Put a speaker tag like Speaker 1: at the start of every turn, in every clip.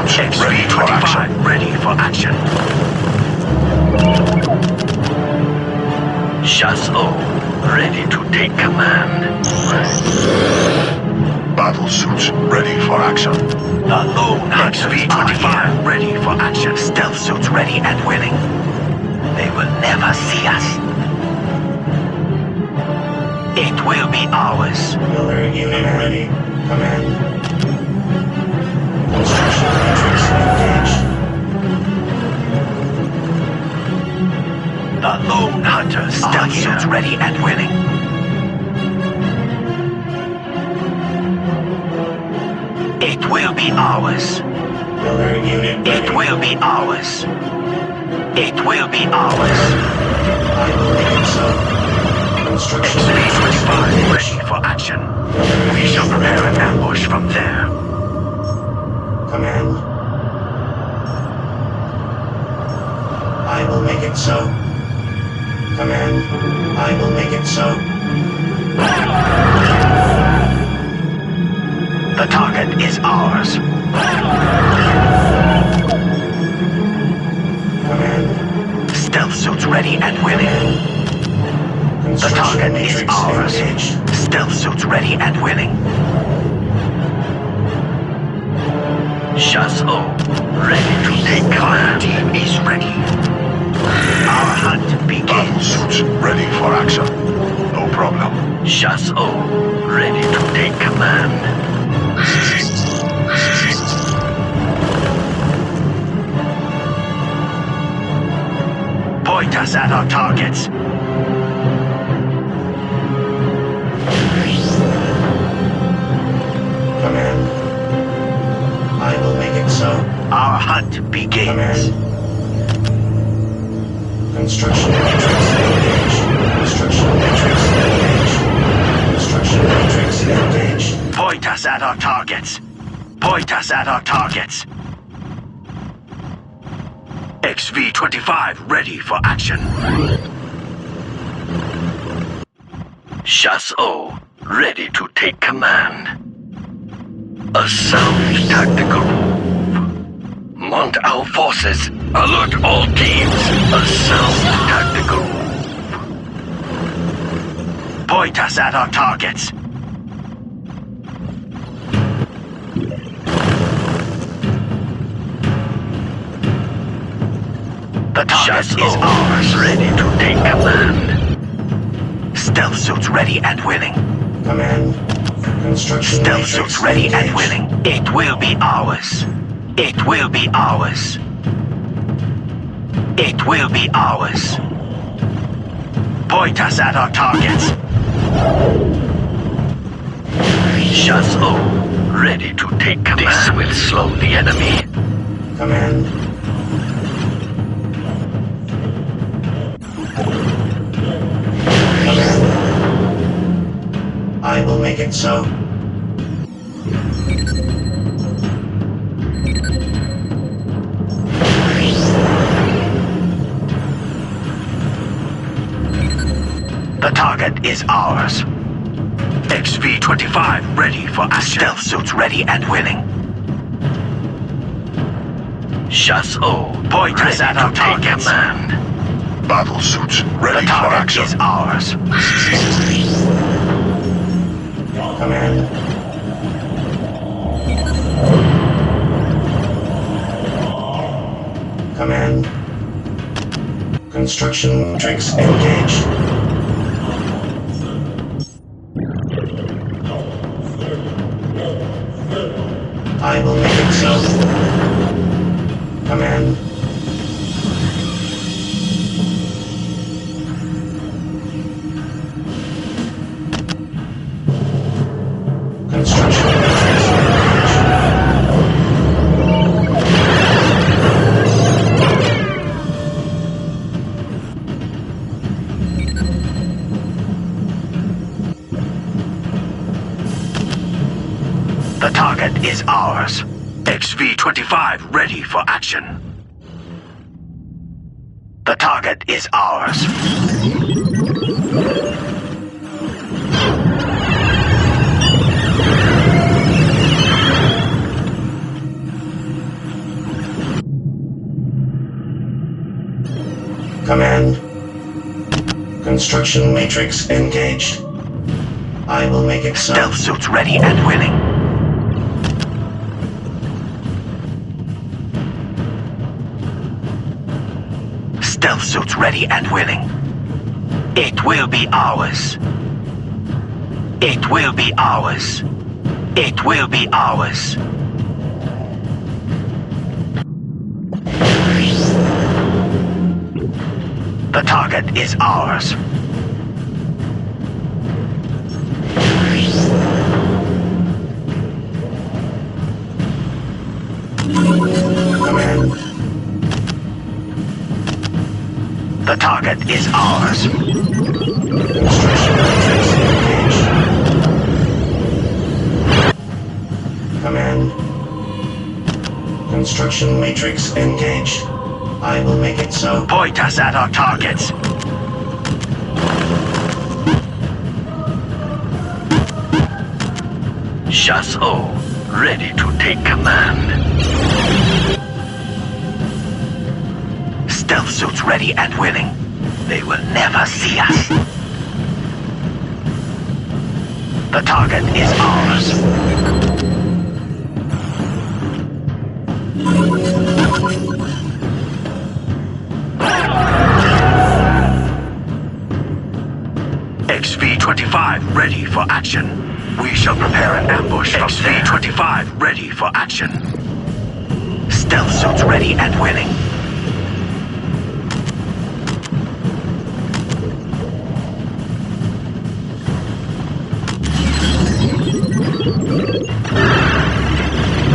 Speaker 1: suits ready for action.
Speaker 2: Ready for action. Chasseur, ready to take command.
Speaker 1: Battle suits ready for action.
Speaker 2: The lone hunters V-25 ready for action. Stealth suits ready and willing. They will never see us. It will be ours.
Speaker 3: Builder unit ready. Command. Construction matrix engaged.
Speaker 2: The lone hunters stealth suits ready and willing. It will be ours.
Speaker 3: Builder unit ready.
Speaker 2: It will be ours. It will be ours.
Speaker 3: I will make it so. Construction
Speaker 2: XV-25 ready for action. We shall prepare an ambush from there.
Speaker 3: Command. I will make it so. Command. I will make it so.
Speaker 2: The target is ours.
Speaker 3: Command.
Speaker 2: Stealth suits ready and willing. The target is ours.
Speaker 3: Engaged.
Speaker 2: Stealth suits ready and willing. Chasseur, ready to take command. Team is ready. Our hunt
Speaker 1: Battle
Speaker 2: begins.
Speaker 1: suits ready for action. No problem.
Speaker 2: Chasseur, ready to take command. Point us at our targets.
Speaker 3: Command. I will make it so.
Speaker 2: Our hunt begins.
Speaker 3: Command. Construction matrix engaged. Construction matrix engaged. Construction matrix engaged.
Speaker 2: Point us at our targets. Point us at our targets. XV-25 ready for action. Chasseur, ready to take command. A sound tactical move. Mount our forces. Alert all teams. A sound tactical move. Point us at our targets. The target is ours, ready to take command. Stealth suits ready and willing.
Speaker 3: Command. Construction
Speaker 2: Stealth
Speaker 3: matrix
Speaker 2: suits ready and
Speaker 3: engaged.
Speaker 2: willing. It will be ours. It will be ours. It will be ours. Point us at our targets. Chasseur, ready to take command. This will slow the enemy.
Speaker 3: Command. Command. I will make it so.
Speaker 2: The target is ours. XV-25 ready for action. Stealth suits ready and willing. Chasseur, point us at our targets. Command.
Speaker 1: Battle suits ready
Speaker 2: The
Speaker 1: for
Speaker 2: target
Speaker 1: action.
Speaker 2: is ours.
Speaker 3: Command. Command. Construction matrix engaged. I will make it so. Command. Construction matrix engaged.
Speaker 2: The target is ours. XV-25 ready for action. The target is ours.
Speaker 3: Command. Construction matrix engaged. I will make it so.
Speaker 2: Stealth suits ready and willing. Stealth suits ready and willing. It will be ours. It will be ours. It will be ours. The target is ours.
Speaker 3: Command.
Speaker 2: The target is ours.
Speaker 3: Construction matrix engaged. Command. Construction matrix engaged. I will make it so.
Speaker 2: Point us at our targets. Chasseur, ready to take command. Stealth suits ready and willing. They will never see us. The target is ours. XV-25 ready for action. We shall prepare an ambush from XV-25 ready for action. Stealth suits ready and willing.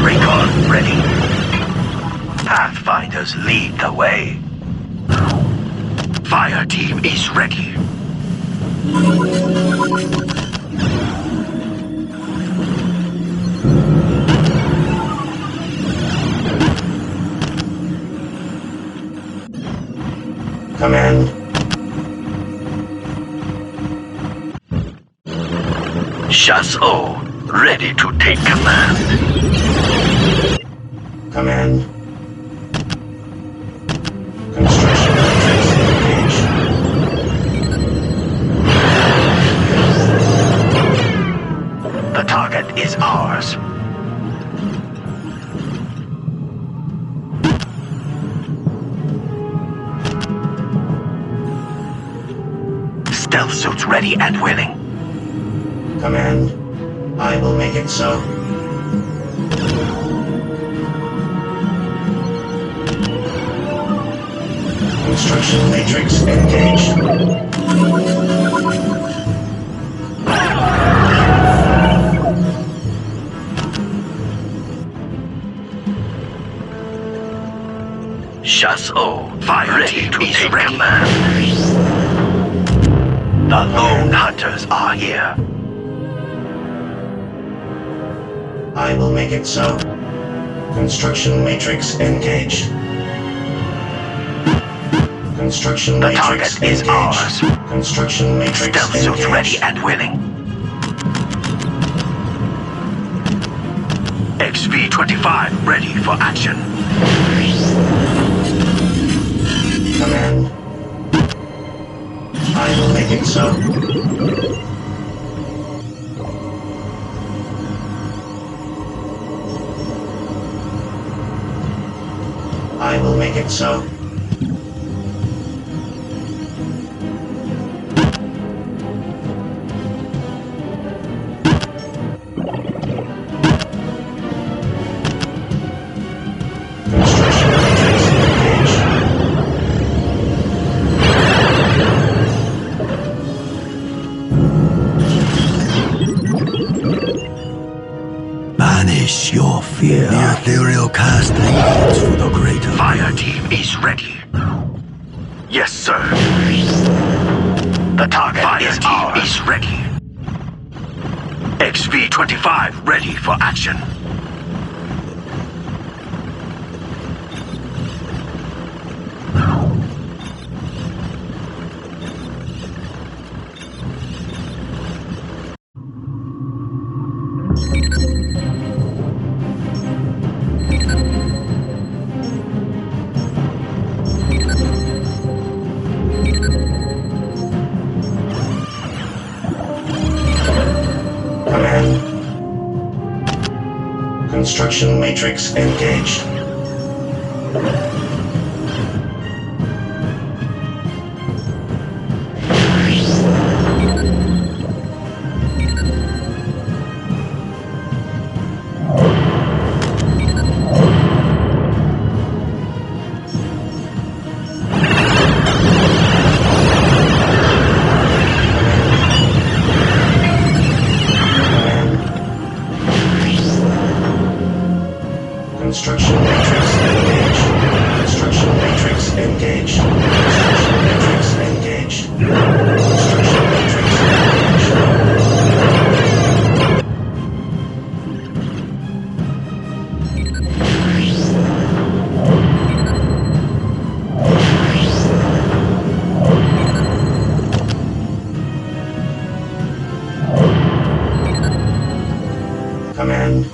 Speaker 2: Recon ready. Pathfinders lead the way. Fire team is ready.
Speaker 3: Command.
Speaker 2: Chasseur, ready to take command.
Speaker 3: Command. Construction matrix engaged.
Speaker 2: The target is ours. Stealth suits ready and willing.
Speaker 3: Command. I will make it so. Construction matrix engaged.
Speaker 2: Chasseur, fire team to take command. The lone hunters are here.
Speaker 3: I will make it so. Construction matrix engaged. Construction
Speaker 2: The
Speaker 3: matrix
Speaker 2: target is
Speaker 3: engaged.
Speaker 2: ours.
Speaker 3: Construction matrix
Speaker 2: Stealth
Speaker 3: engaged.
Speaker 2: suits ready and willing. XV-25 ready for action.
Speaker 3: Command. I will make it so. I will make it so. Construction matrix engaged.
Speaker 4: Banish your fear. The ethereal cast leads for the greater.
Speaker 2: Fire team is ready. Yes, sir. The target is ours. Is ready. XV-25 ready for action.
Speaker 3: Construction matrix engaged. Construction matrix engaged. Construction matrix engaged. Construction matrix engaged. Construction matrix engaged. Command.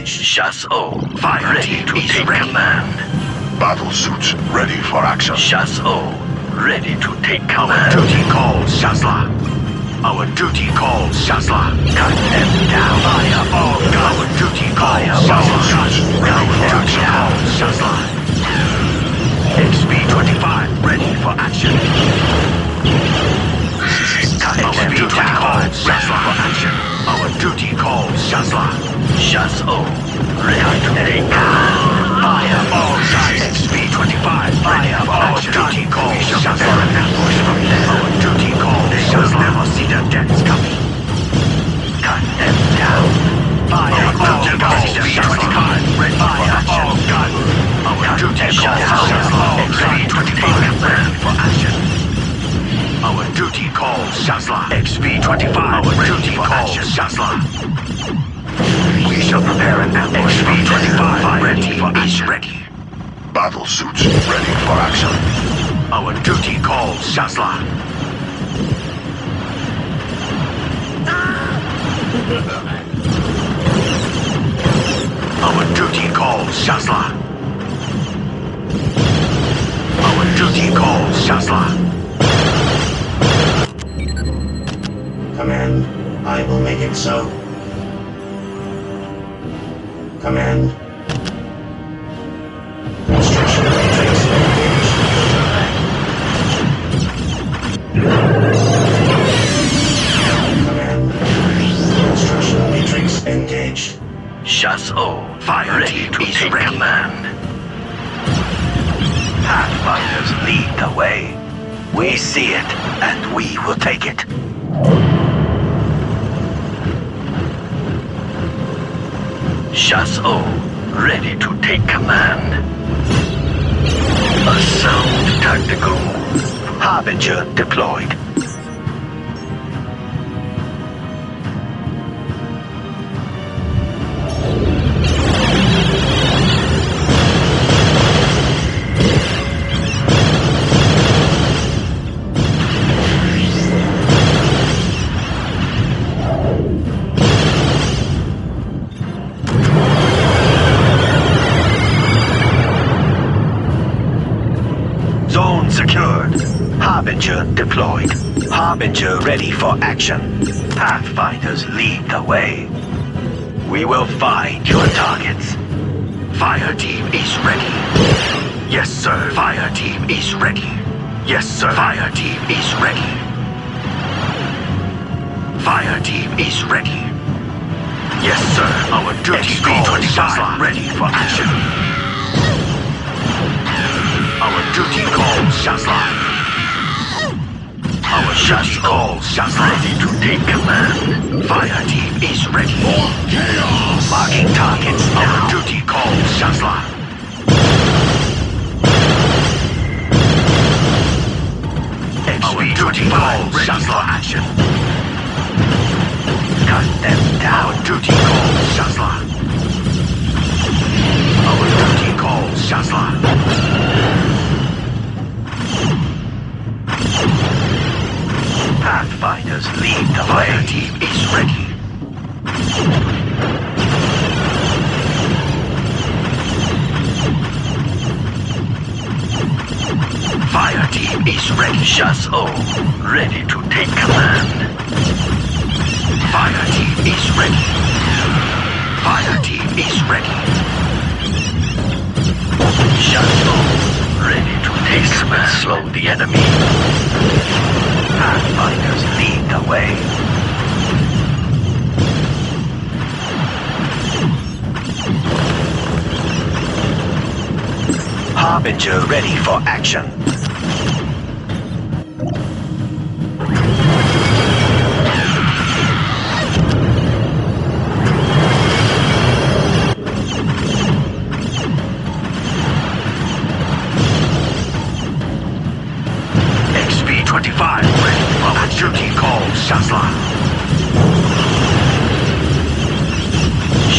Speaker 2: Chasseur, ready to take command.
Speaker 1: Battle suits ready for action.
Speaker 2: Chasseur, ready to take
Speaker 1: Our
Speaker 2: command.
Speaker 1: duty calls, Shazla. Our duty calls, Shazla.
Speaker 2: Cut them down.
Speaker 1: Fire all guns. Our duty calls, Shazla. Ready for action. Shazla. XP-25 ready for action. Our duty calls, Shazla for action. Our duty calls, Shazla.
Speaker 2: Chasseur, ready to take command.
Speaker 1: Fire all guns. XP-25 fire for our duty calls, Shazla. Our duty calls, Shazla. Never see the deaths coming.
Speaker 2: Cut them down.
Speaker 1: Fire all guns. XP-25 ready for action. Our duty calls, Shazla. XP-25 ready for action. Our duty calls, Shazla. XP-25 our duty calls, Shazla. We shall prepare an ambush. XP-25 ready for action. Ready. Battle suits ready for action. Our duty calls, Shazla. Our duty calls, Shazla. Our duty calls, Shazla.
Speaker 3: Command, I will make it so. Command. Construction matrix engaged. Command. Construction matrix engaged.
Speaker 2: Chasseur,
Speaker 1: Fire
Speaker 2: ready
Speaker 1: team
Speaker 2: to
Speaker 1: is
Speaker 2: take
Speaker 1: ready.
Speaker 2: command. Pathfinders lead the way. We see it, and we will take it. Chasseur, ready to take command. A sound tactical move. Harbinger deployed. Zone secured. Harbinger deployed. Harbinger ready for action. Pathfinders lead the way. We will find your targets.
Speaker 1: Fire team is ready. Yes, sir. Fire team is ready. Yes, sir. Fire team is ready. Fire team is ready. Yes, sir. Our duty calls, Shazla. Ready for action. Our duty calls, Shazla. Our duty calls, Shazla.
Speaker 2: Ready to take command.
Speaker 1: Fire team is ready.
Speaker 2: Marking targets
Speaker 1: Our
Speaker 2: now.
Speaker 1: duty calls, Shazla. Our duty calls, Shazla. Action.
Speaker 2: Cut them down.
Speaker 1: Our duty calls, Shazla. Our duty calls, Shazla.
Speaker 2: Pathfinders lead the
Speaker 1: Fire
Speaker 2: way.
Speaker 1: team is ready. Fire
Speaker 2: team is ready. Chasseur, ready to take command.
Speaker 1: Fire team is ready. Fire team is ready.
Speaker 2: Chasseur, ready to take command. Slow the enemy.
Speaker 1: Pathfinders lead the way. Harbinger ready for action. XV-25 ready for action. Duty call, Shazla.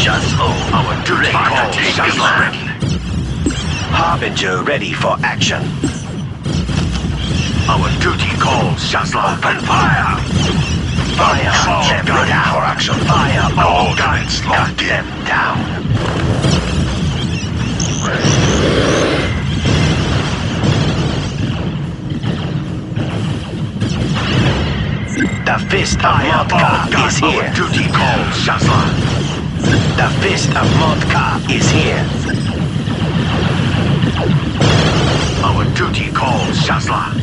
Speaker 2: Chasseur,
Speaker 1: Our duty call,
Speaker 2: take
Speaker 1: Shazla
Speaker 2: command.
Speaker 1: ready. Harbinger ready for action. Our duty calls, Shazla. Open fire! Fire all them down. For action. Fire all guns. Cut them down. The fist of Modka is here. Our duty calls, Shazla. The fist of Modka is here. Our duty calls, Shazla.